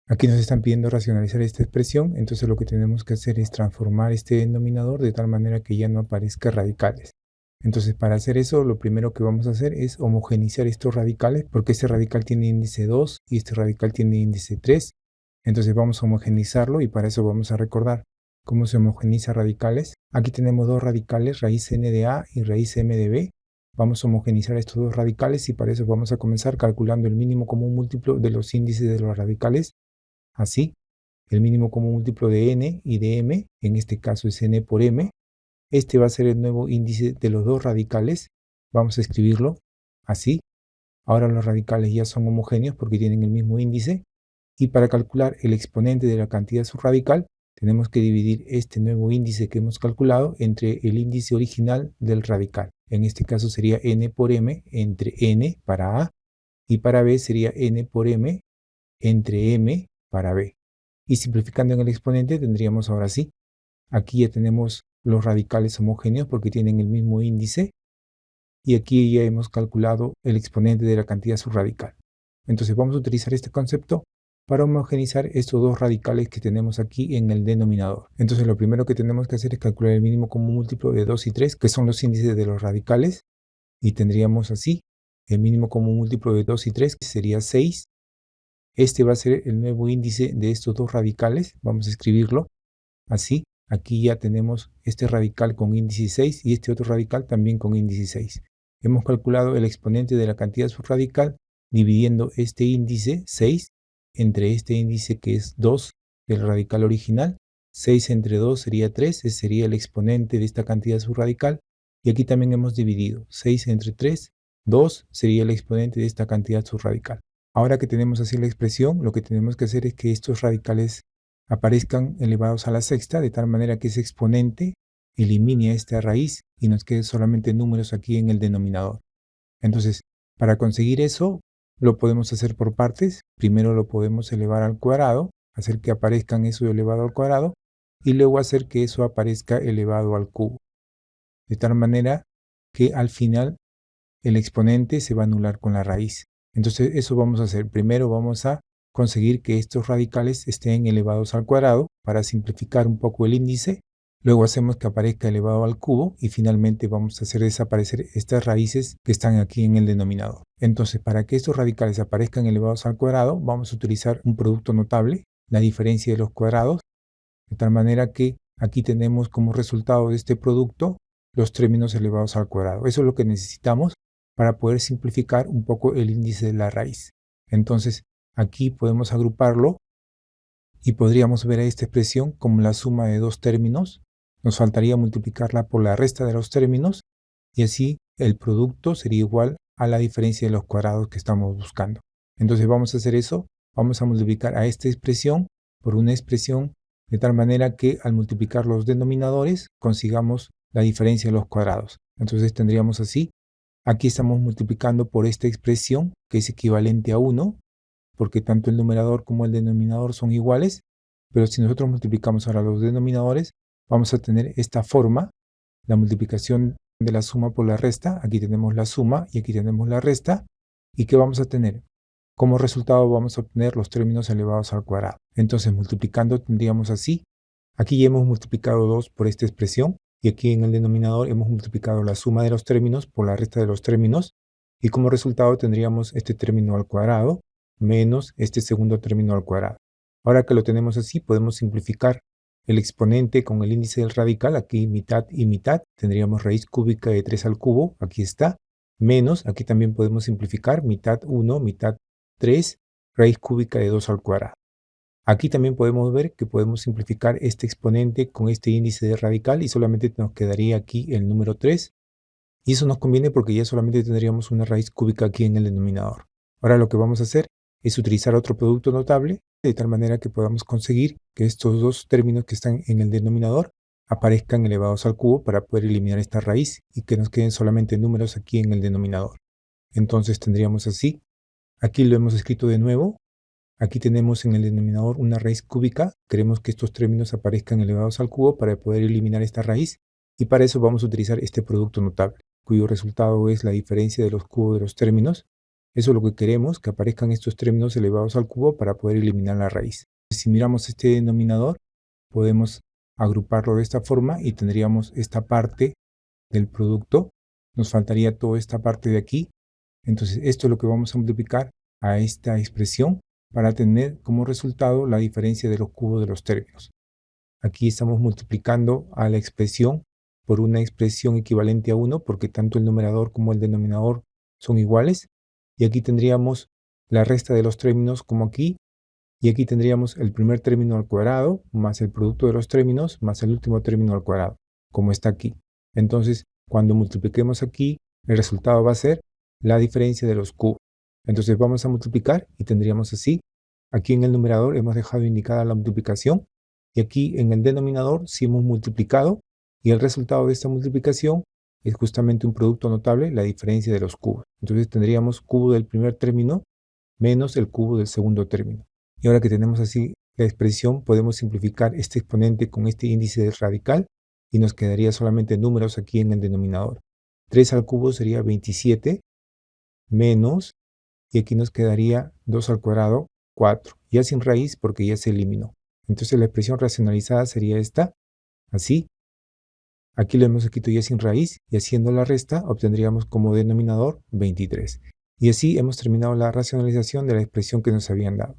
Aquí nos están pidiendo racionalizar esta expresión, entonces lo que tenemos que hacer es transformar este denominador de tal manera que ya no aparezca radicales. Entonces para hacer eso lo primero que vamos a hacer es homogeneizar estos radicales porque este radical tiene índice 2 y este radical tiene índice 3. Entonces vamos a homogeneizarlo y para eso vamos a recordar cómo se homogeniza radicales. Aquí tenemos dos radicales, raíz n de a y raíz m de b. Vamos a homogeneizar estos dos radicales y para eso vamos a comenzar calculando el mínimo común múltiplo de los índices de los radicales. Así, el mínimo común múltiplo de n y de m, en este caso es n por m. Este va a ser el nuevo índice de los dos radicales. Vamos a escribirlo así. Ahora los radicales ya son homogéneos porque tienen el mismo índice. Y para calcular el exponente de la cantidad subradical, tenemos que dividir este nuevo índice que hemos calculado entre el índice original del radical. En este caso sería n por m entre n para a y para b sería n por m entre m para b. Y simplificando en el exponente tendríamos ahora sí, aquí ya tenemos los radicales homogéneos porque tienen el mismo índice y aquí ya hemos calculado el exponente de la cantidad subradical. Entonces vamos a utilizar este concepto para homogeneizar estos dos radicales que tenemos aquí en el denominador. Entonces lo primero que tenemos que hacer es calcular el mínimo común múltiplo de 2 y 3, que son los índices de los radicales, y tendríamos así el mínimo común múltiplo de 2 y 3, que sería 6. Este va a ser el nuevo índice de estos dos radicales. Vamos a escribirlo así. Aquí ya tenemos este radical con índice 6 y este otro radical también con índice 6. Hemos calculado el exponente de la cantidad subradical dividiendo este índice 6 entre este índice que es 2 del radical original. 6 entre 2 sería 3, ese sería el exponente de esta cantidad subradical. Y aquí también hemos dividido 6 entre 3, 2 sería el exponente de esta cantidad subradical. Ahora que tenemos así la expresión, lo que tenemos que hacer es que estos radicales aparezcan elevados a la sexta, de tal manera que ese exponente elimine esta raíz y nos queden solamente números aquí en el denominador. Entonces, para conseguir eso, lo podemos hacer por partes. Primero lo podemos elevar al cuadrado, hacer que aparezcan eso elevado al cuadrado, y luego hacer que eso aparezca elevado al cubo. De tal manera que al final el exponente se va a anular con la raíz. Entonces eso vamos a hacer. Primero vamos a conseguir que estos radicales estén elevados al cuadrado para simplificar un poco el índice. Luego hacemos que aparezca elevado al cubo y finalmente vamos a hacer desaparecer estas raíces que están aquí en el denominador. Entonces para que estos radicales aparezcan elevados al cuadrado vamos a utilizar un producto notable, la diferencia de los cuadrados, de tal manera que aquí tenemos como resultado de este producto los términos elevados al cuadrado. Eso es lo que necesitamos para poder simplificar un poco el índice de la raíz. Entonces, aquí podemos agruparlo y podríamos ver a esta expresión como la suma de dos términos. Nos faltaría multiplicarla por la resta de los términos y así el producto sería igual a la diferencia de los cuadrados que estamos buscando. Entonces vamos a hacer eso. Vamos a multiplicar a esta expresión por una expresión de tal manera que al multiplicar los denominadores consigamos la diferencia de los cuadrados. Entonces tendríamos así. Aquí estamos multiplicando por esta expresión que es equivalente a 1, porque tanto el numerador como el denominador son iguales, pero si nosotros multiplicamos ahora los denominadores, vamos a tener esta forma, la multiplicación de la suma por la resta. Aquí tenemos la suma y aquí tenemos la resta. ¿Y qué vamos a tener? Como resultado vamos a obtener los términos elevados al cuadrado. Entonces multiplicando tendríamos así. Aquí ya hemos multiplicado 2 por esta expresión. Y aquí en el denominador hemos multiplicado la suma de los términos por la resta de los términos. Y como resultado tendríamos este término al cuadrado menos este segundo término al cuadrado. Ahora que lo tenemos así, podemos simplificar el exponente con el índice del radical. Aquí mitad y mitad. Tendríamos raíz cúbica de 3 al cubo. Aquí está. Menos, aquí también podemos simplificar mitad 1, mitad 3, raíz cúbica de 2 al cuadrado. Aquí también podemos ver que podemos simplificar este exponente con este índice de radical y solamente nos quedaría aquí el número 3. Y eso nos conviene porque ya solamente tendríamos una raíz cúbica aquí en el denominador. Ahora lo que vamos a hacer es utilizar otro producto notable de tal manera que podamos conseguir que estos dos términos que están en el denominador aparezcan elevados al cubo para poder eliminar esta raíz y que nos queden solamente números aquí en el denominador. Entonces tendríamos así. Aquí lo hemos escrito de nuevo. Aquí tenemos en el denominador una raíz cúbica. Queremos que estos términos aparezcan elevados al cubo para poder eliminar esta raíz. Y para eso vamos a utilizar este producto notable, cuyo resultado es la diferencia de los cubos de los términos. Eso es lo que queremos, que aparezcan estos términos elevados al cubo para poder eliminar la raíz. Si miramos este denominador, podemos agruparlo de esta forma y tendríamos esta parte del producto. Nos faltaría toda esta parte de aquí. Entonces esto es lo que vamos a multiplicar a esta expresión para tener como resultado la diferencia de los cubos de los términos. Aquí estamos multiplicando a la expresión por una expresión equivalente a 1 porque tanto el numerador como el denominador son iguales. Y aquí tendríamos la resta de los términos como aquí. Y aquí tendríamos el primer término al cuadrado más el producto de los términos más el último término al cuadrado, como está aquí. Entonces, cuando multipliquemos aquí, el resultado va a ser la diferencia de los cubos. Entonces vamos a multiplicar y tendríamos así. Aquí en el numerador hemos dejado indicada la multiplicación y aquí en el denominador sí hemos multiplicado y el resultado de esta multiplicación es justamente un producto notable, la diferencia de los cubos. Entonces tendríamos cubo del primer término menos el cubo del segundo término. Y ahora que tenemos así la expresión, podemos simplificar este exponente con este índice radical y nos quedaría solamente números aquí en el denominador. 3 al cubo sería 27 menos, y aquí nos quedaría 2 al cuadrado, 4. Ya sin raíz porque ya se eliminó. Entonces la expresión racionalizada sería esta, así. Aquí lo hemos escrito ya sin raíz y haciendo la resta obtendríamos como denominador 23. Y así hemos terminado la racionalización de la expresión que nos habían dado.